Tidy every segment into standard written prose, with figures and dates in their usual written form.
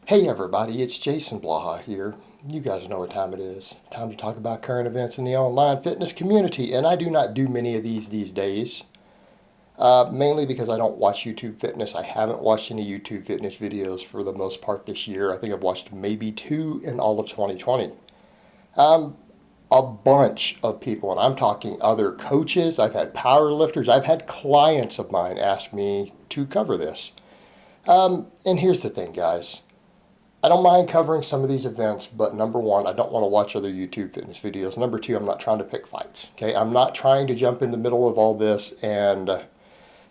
Hey everybody, it's Jason Blaha here. You guys know what time it is. Time to talk about current events in the online fitness community, and I do not do many of these days. Mainly because I don't watch YouTube fitness. I haven't watched any YouTube fitness videos for the most part this year. I think I've watched maybe two in all of 2020. A bunch of people, and I'm talking other coaches, I've had power lifters, I've had clients of mine ask me to cover this. And here's the thing, guys. I don't mind covering some of these events, but number one, I don't want to watch other YouTube fitness videos. Number two, I'm not trying to pick fights. Okay, I'm not trying to jump in the middle of all this and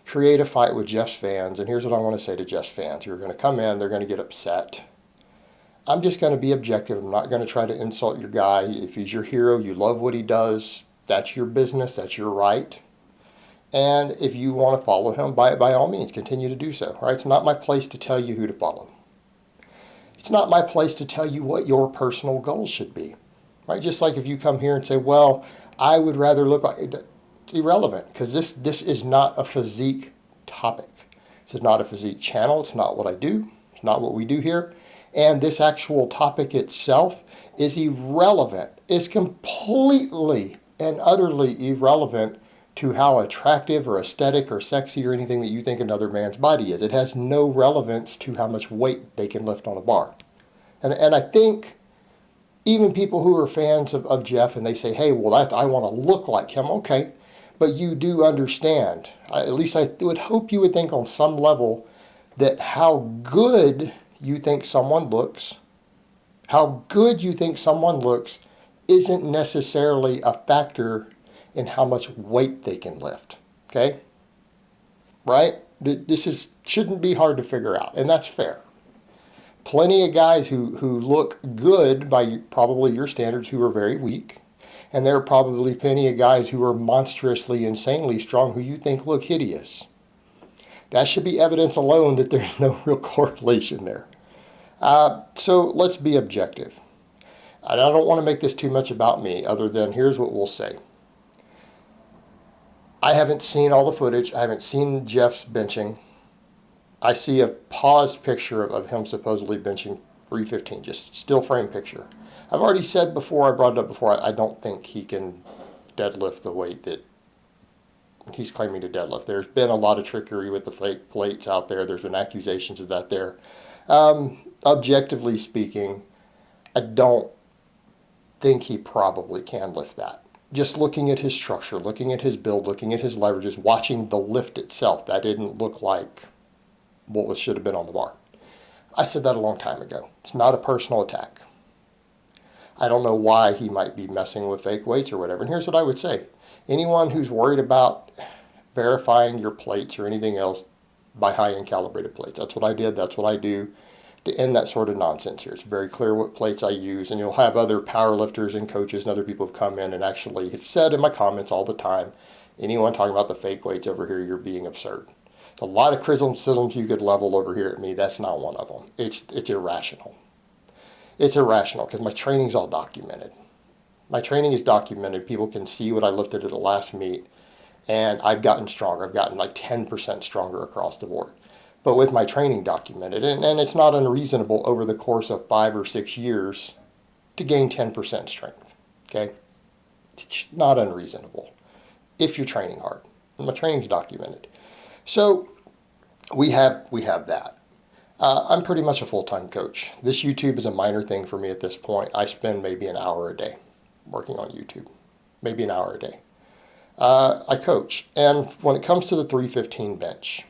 create a fight with Jeff's fans. And here's what I want to say to Jeff's fans: you're going to come in, they're going to get upset. I'm just going to be objective. I'm not going to try to insult your guy. If he's your hero, you love what he does, that's your business, that's your right. And if you want to follow him, by all means, continue to do so. Right? It's not my place to tell you who to follow. It's not my place to tell you what your personal goals should be. Right? Just like if you come here and say, well, I would rather look like, it's irrelevant, because this is not a physique topic. This is not a physique channel. It's not what I do. It's not what we do here. And this actual topic itself is irrelevant. It's completely and utterly irrelevant to how attractive or aesthetic or sexy or anything that you think another man's body is. It has no relevance to how much weight they can lift on a bar. And I think even people who are fans of Jeff and they say, hey, well, I want to look like him. Okay, but you do understand, at least I would hope you would think on some level, that how good you think someone looks, isn't necessarily a factor in how much weight they can lift. Okay? Right? This shouldn't be hard to figure out, and that's fair. Plenty of guys who look good by probably your standards who are very weak, and there are probably plenty of guys who are monstrously, insanely strong who you think look hideous. That should be evidence alone that there's no real correlation there. So let's be objective. And I don't want to make this too much about me, other than here's what we'll say. I haven't seen all the footage. I haven't seen Jeff's benching. I see a paused picture of him supposedly benching 315, just still frame picture. I've already said before, I brought it up before, I don't think he can deadlift the weight that he's claiming to deadlift. There's been a lot of trickery with the fake plates out there. There's been accusations of that there. Objectively speaking, I don't think he probably can lift that. Just looking at his structure, looking at his build, looking at his leverages, watching the lift itself, that didn't look like what should have been on the bar. I said that a long time ago. It's not a personal attack. I don't know why he might be messing with fake weights or whatever. And here's what I would say. Anyone who's worried about verifying your plates or anything else, buy high-end calibrated plates. That's what I did. That's what I do to end that sort of nonsense here. It's very clear what plates I use, and you'll have other power lifters and coaches and other people have come in and actually have said in my comments all the time, anyone talking about the fake weights over here, you're being absurd. There's a lot of criticisms you could level over here at me. That's not one of them. It's irrational. It's irrational because my training's all documented. My training is documented. People can see what I lifted at the last meet, and I've gotten stronger. I've gotten like 10% stronger across the board. But with my training documented, and it's not unreasonable over the course of 5 or 6 years to gain 10% strength. Okay? It's not unreasonable if you're training hard. And my training's documented. So we have that. I'm pretty much a full-time coach. This YouTube is a minor thing for me at this point. I spend maybe an hour a day working on YouTube. Maybe an hour a day. I coach. And when it comes to the 315 bench,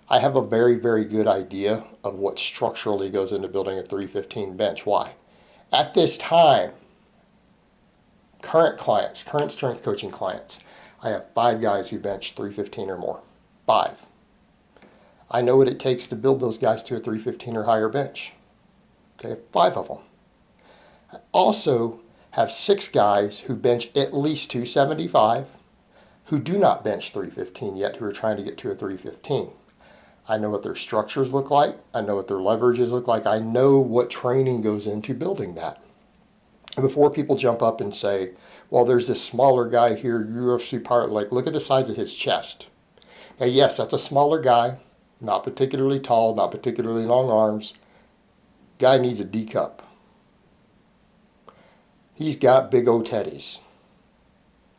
I have a very, very good idea of what structurally goes into building a 315 bench. Why? At this time, current strength coaching clients, I have 5 guys who bench 315 or more. 5. I know what it takes to build those guys to a 315 or higher bench. Okay, 5 of them. I also have 6 guys who bench at least 275 who do not bench 315 yet, who are trying to get to a 315. I know what their structures look like. I know what their leverages look like. I know what training goes into building that. And before people jump up and say, well, there's this smaller guy here, UFC part, like, look at the size of his chest. And yes, that's a smaller guy, not particularly tall, not particularly long arms. Guy needs a D cup. He's got big old teddies,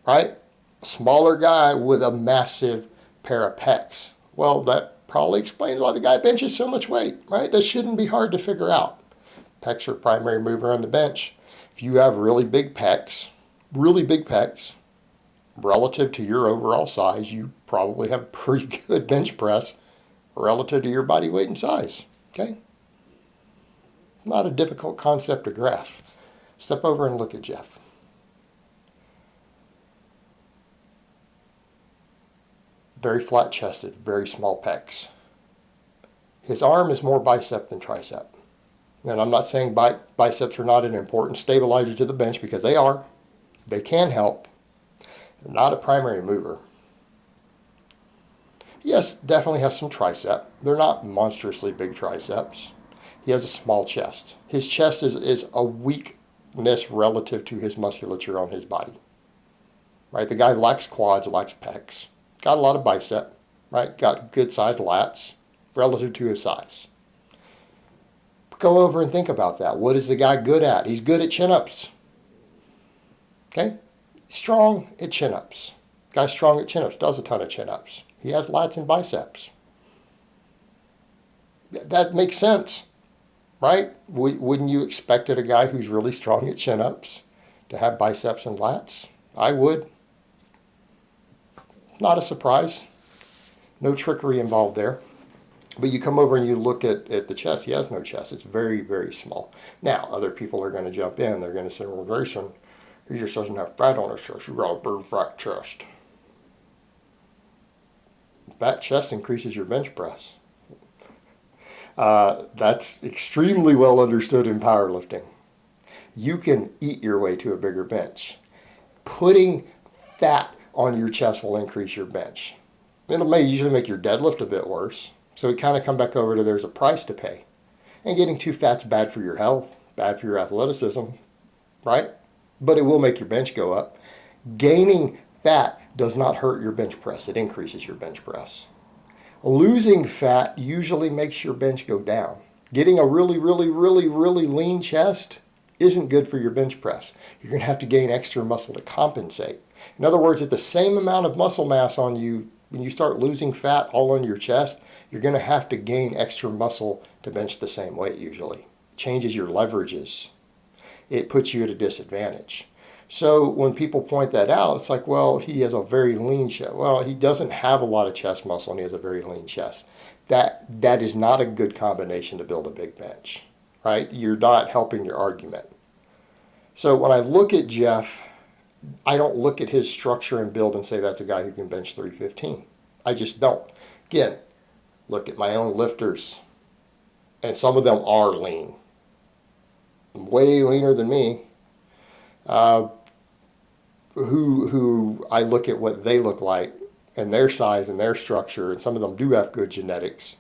right? Smaller guy with a massive pair of pecs. Well, that probably explains why the guy benches so much weight, right? That shouldn't be hard to figure out. Pecs are primary mover on the bench. If you have really big pecs, relative to your overall size, you probably have a pretty good bench press relative to your body weight and size, okay? Not a difficult concept to grasp. Step over and look at Jeff. Very flat chested, very small pecs. His arm is more bicep than tricep. And I'm not saying biceps are not an important stabilizer to the bench, because they are. They can help. They're not a primary mover. Yes, definitely has some tricep. They're not monstrously big triceps. He has a small chest. His chest is a weakness relative to his musculature on his body. Right? The guy lacks quads, lacks pecs. Got a lot of bicep, right? Got good sized lats relative to his size. Go over and think about that. What is the guy good at? He's good at chin-ups. Okay? Strong at chin-ups. Guy's strong at chin-ups, does a ton of chin-ups. He has lats and biceps. That makes sense, right? Wouldn't you expect a guy who's really strong at chin-ups to have biceps and lats? I would. Not a surprise. No trickery involved there. But you come over and you look at the chest. He has no chest. It's very, very small. Now, other people are going to jump in. They're going to say, well, Grayson, he just doesn't have fat on his chest. You got a big fat chest. Fat chest increases your bench press. That's extremely well understood in powerlifting. You can eat your way to a bigger bench. Putting fat on your chest will increase your bench. It may usually make your deadlift a bit worse. So we kind of come back over to there's a price to pay. And getting too fat's bad for your health, bad for your athleticism, right? But it will make your bench go up. Gaining fat does not hurt your bench press. It increases your bench press. Losing fat usually makes your bench go down. Getting a really, really, really, really lean chest isn't good for your bench press. You're going to have to gain extra muscle to compensate. In other words, at the same amount of muscle mass on you, when you start losing fat all on your chest, you're going to have to gain extra muscle to bench the same weight usually. It changes your leverages. It puts you at a disadvantage. So when people point that out, it's like, well, he has a very lean chest. Well, he doesn't have a lot of chest muscle and he has a very lean chest. That is not a good combination to build a big bench, right? You're not helping your argument. So when I look at Jeff, I don't look at his structure and build and say that's a guy who can bench 315. I just don't. Again, look at my own lifters, and some of them are lean. Way leaner than me. Who I look at what they look like and their size and their structure, and some of them do have good genetics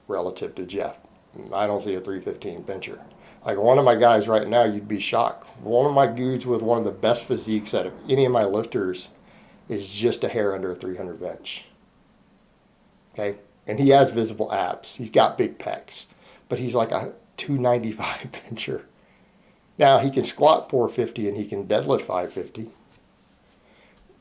relative to Jeff. I don't see a 315 bencher. Like one of my guys right now, you'd be shocked. One of my dudes with one of the best physiques out of any of my lifters is just a hair under a 300 bench. Okay? And he has visible abs. He's got big pecs. But he's like a 295 bencher. Now, he can squat 450 and he can deadlift 550.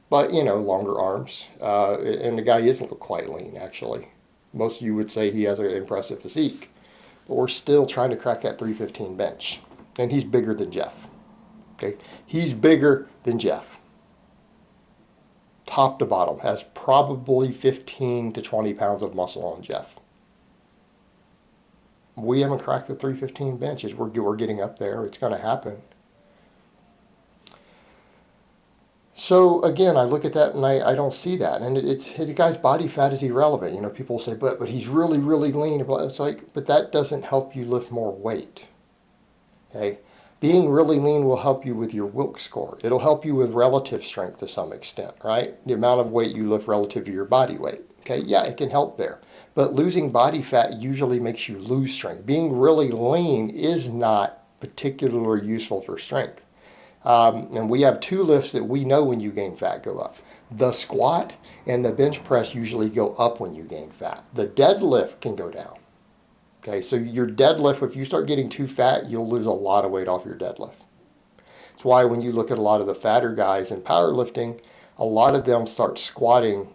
But, longer arms. And the guy isn't quite lean, actually. Most of you would say he has an impressive physique. But we're still trying to crack that 315 bench. And he's bigger than Jeff. Okay? He's bigger than Jeff. Top to bottom. Has probably 15 to 20 pounds of muscle on Jeff. We haven't cracked the 315 benches. We're getting up there. It's going to happen. So again, I look at that and I don't see that. And the guy's body fat is irrelevant. People say, but he's really, really lean. It's like, but that doesn't help you lift more weight. Okay? Being really lean will help you with your Wilks score. It'll help you with relative strength to some extent, right? The amount of weight you lift relative to your body weight. Okay? Yeah, it can help there. But losing body fat usually makes you lose strength. Being really lean is not particularly useful for strength. And we have two lifts that we know when you gain fat go up. The squat and the bench press usually go up when you gain fat. The deadlift can go down. Okay, so your deadlift, if you start getting too fat, you'll lose a lot of weight off your deadlift. That's why when you look at a lot of the fatter guys in powerlifting, a lot of them start squatting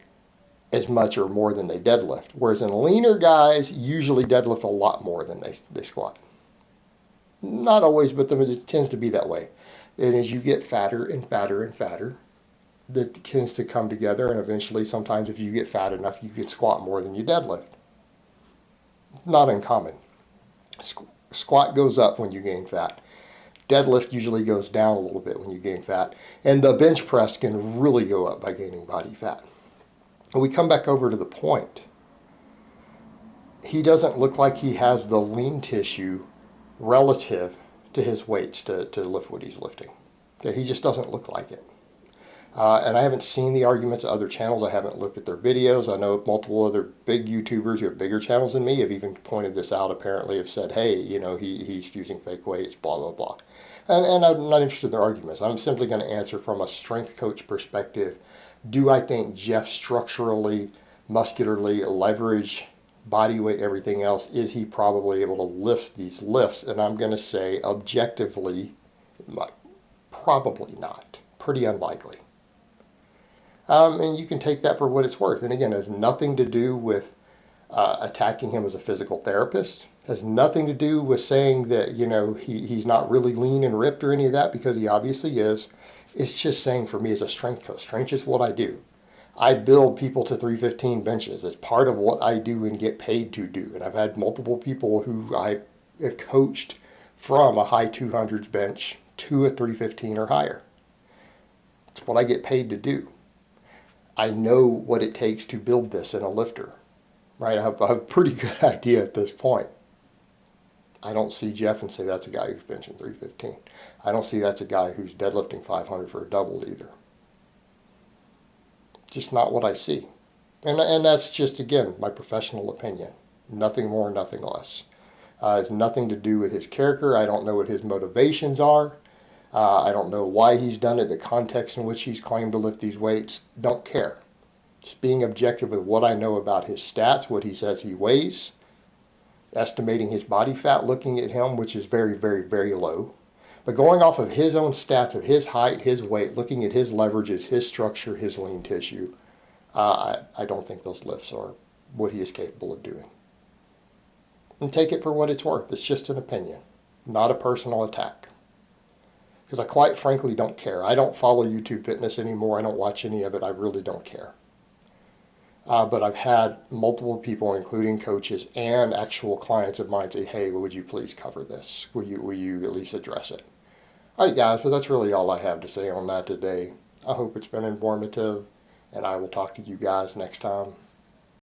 as much or more than they deadlift. Whereas in leaner guys usually deadlift a lot more than they squat. Not always, but it tends to be that way. And as you get fatter and fatter and fatter, that tends to come together, and eventually sometimes if you get fat enough, you can squat more than you deadlift. Not uncommon. Squat goes up when you gain fat. Deadlift usually goes down a little bit when you gain fat. And the bench press can really go up by gaining body fat. And we come back over to the point. He doesn't look like he has the lean tissue relative to his weights to lift what he's lifting. Okay, he just doesn't look like it. And I haven't seen the arguments of other channels. I haven't looked at their videos. I know multiple other big YouTubers who have bigger channels than me have even pointed this out, apparently have said, hey, you know, he's using fake weights, blah, blah, blah. And I'm not interested in their arguments. I'm simply going to answer from a strength coach perspective. Do I think Jeff structurally, muscularly, leverage, body weight, everything else, is he probably able to lift these lifts? And I'm going to say objectively, probably not. Pretty unlikely. And you can take that for what it's worth. And again, it has nothing to do with attacking him as a physical therapist. It has nothing to do with saying that, you know, he's not really lean and ripped or any of that, because he obviously is. It's just saying for me as a strength coach, strength is what I do. I build people to 315 benches. It's part of what I do and get paid to do. And I've had multiple people who I have coached from a high 200s bench to a 315 or higher. It's what I get paid to do. I know what it takes to build this in a lifter, right? I have a pretty good idea at this point. I don't see Jeff and say that's a guy who's benching 315. I don't see that's a guy who's deadlifting 500 for a double either. Just not what I see. And that's just, again, my professional opinion. Nothing more, nothing less. It has nothing to do with his character. I don't know what his motivations are. I don't know why he's done it, the context in which he's claimed to lift these weights. Don't care. Just being objective with what I know about his stats, what he says he weighs, estimating his body fat, looking at him, which is very, very, very low. But going off of his own stats of his height, his weight, looking at his leverages, his structure, his lean tissue, I don't think those lifts are what he is capable of doing. And take it for what it's worth. It's just an opinion, not a personal attack. Because I quite frankly don't care. I don't follow YouTube Fitness anymore. I don't watch any of it. I really don't care. But I've had multiple people, including coaches and actual clients of mine, say, hey, would you please cover this? Will you at least address it? All right, guys, but that's really all I have to say on that today. I hope it's been informative, and I will talk to you guys next time.